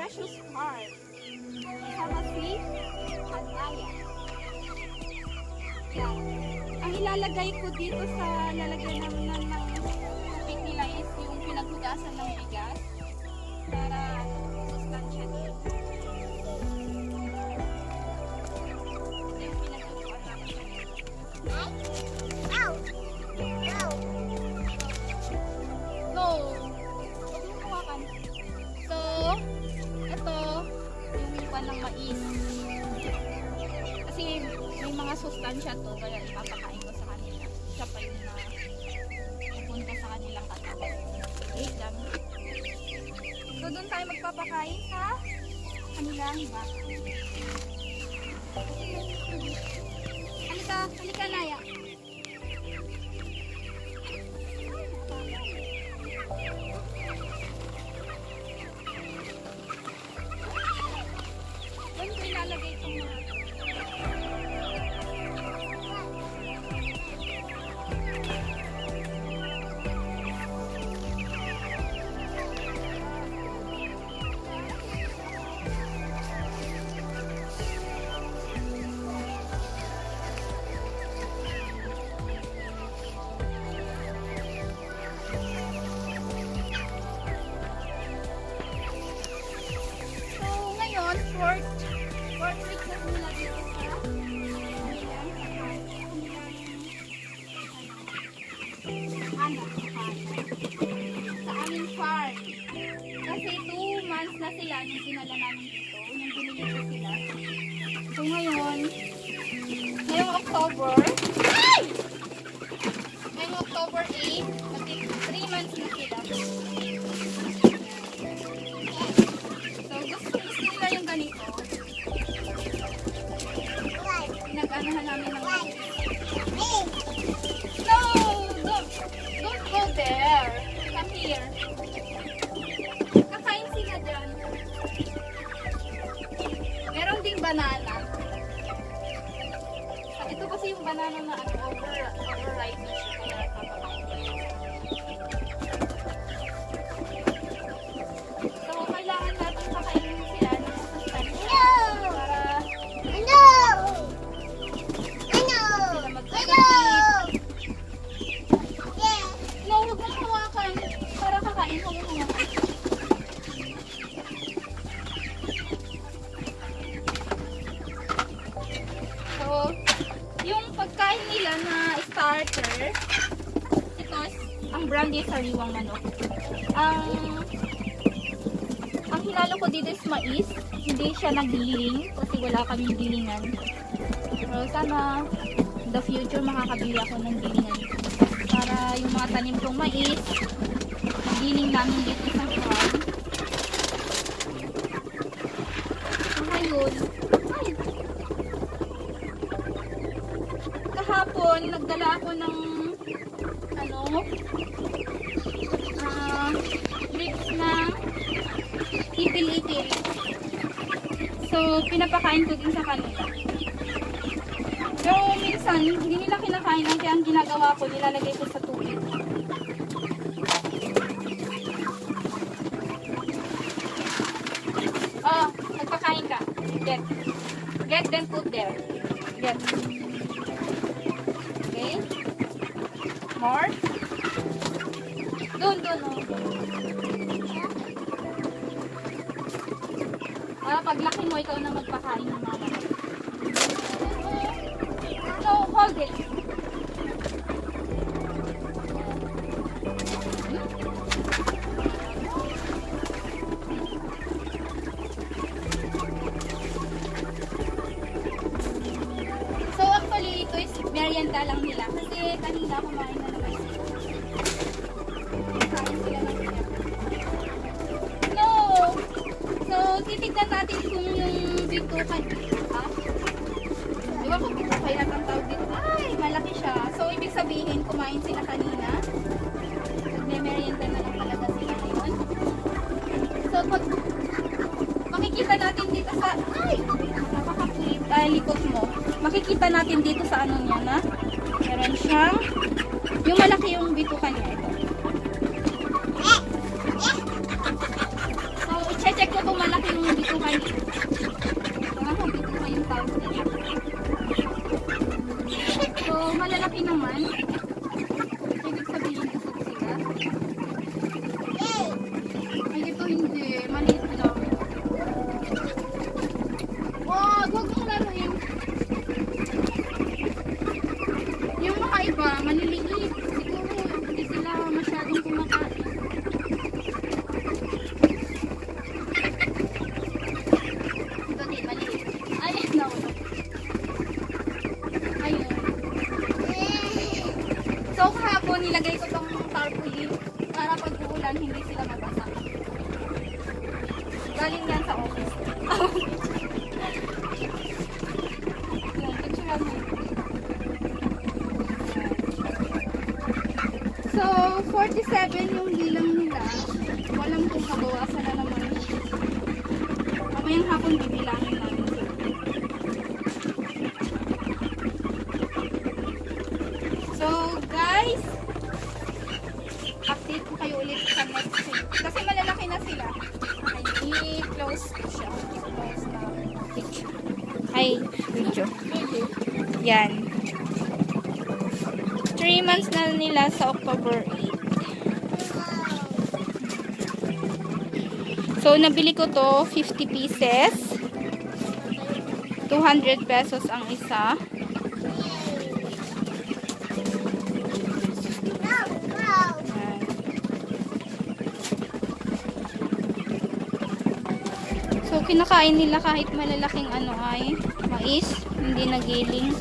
precious heart. Kasama si Anaya. Yan. Ang ilalagay ko dito sa lalagyan ng tubig nila is yung pinaghugasan ng bigas para sustansya dito. Yung pinaghugasan namin kanina. No! Huwag mo hawakan. So, ito yung iwan ng mais. Kasi may mga sustansya to, kaya ipapakain ko sa kanila. Siya pa yung pupunta sa kanilang katawan. Okay, dami. So, doon tayo magpapakain sa kanilang baka. Halika, Naya. Doon ko ilalagay itong mga fourth week na mula dito sa aming farm. Kasi 2 months na sila nung dinala namin dito, nung binili ko sila. So ngayong October, ngayong October 8, 3 months na sila. So gusto nila yung ganito. Pinag-anahan namin ng No! Don't go there. Come here. Kakain sila dyan. Meron ding banana. Ito kasi yung banana na overripe na siya. Kaya papakain. So, kailangan natin pakainin sila ng sustansya. No, huwag mong hawakan. Para kakain, huwag mong hawakan. So, yung pagkain nila na starter, ito, ang brand is sariwang manok. Ang hinalo ko dito is mais. Hindi siya nagiling kasi wala kaming gilingan. Pero sana in the future makakabili ako ng gilingan para yung mga tanim kong mais giling namin dito sa farm. So ngayon, kahapon nagdala ako ng lips na itil-itil. So pinapakain ko din sa kanila. Pero minsan, hindi nila kinakain. Kaya ang ginagawa ko, nilalagay ko sa tubig. Oh, nagpakain ka. Get then put there. Get. Okay? More? Doon. Paglaki mo, ikaw na magpakain ng mama. No, hold it. So actually, ito is merienda lang nila. Kasi kanina kumain na naman sila. Kain sila ng sila. No! So, titignan natin kung yung bitukan. Diba kung bitukan na ang tawag dito? Ay, malaki siya. So, ibig sabihin, kumain sila kanina. Nagme-merienda na lang talaga sila ngayon. So, pag makikita natin dito sa... Ay! Napakakulit. Likot mo. Makikita natin dito sa ano niya na meron siyang yung malaki yung bitukan niya. Ito. So, i-check ko kung malaki yung update ko kayo ulit sa next week. Kasi malalaki na sila. Okay, i-close ko siya. I-close na picture. Ay, video. Yan. 3 months na nila sa October 8. So, nabili ko to 50 pieces. 200 pesos ang isa. Ayan. So, kinakain nila kahit malalaking ano ay mais, hindi nagiling.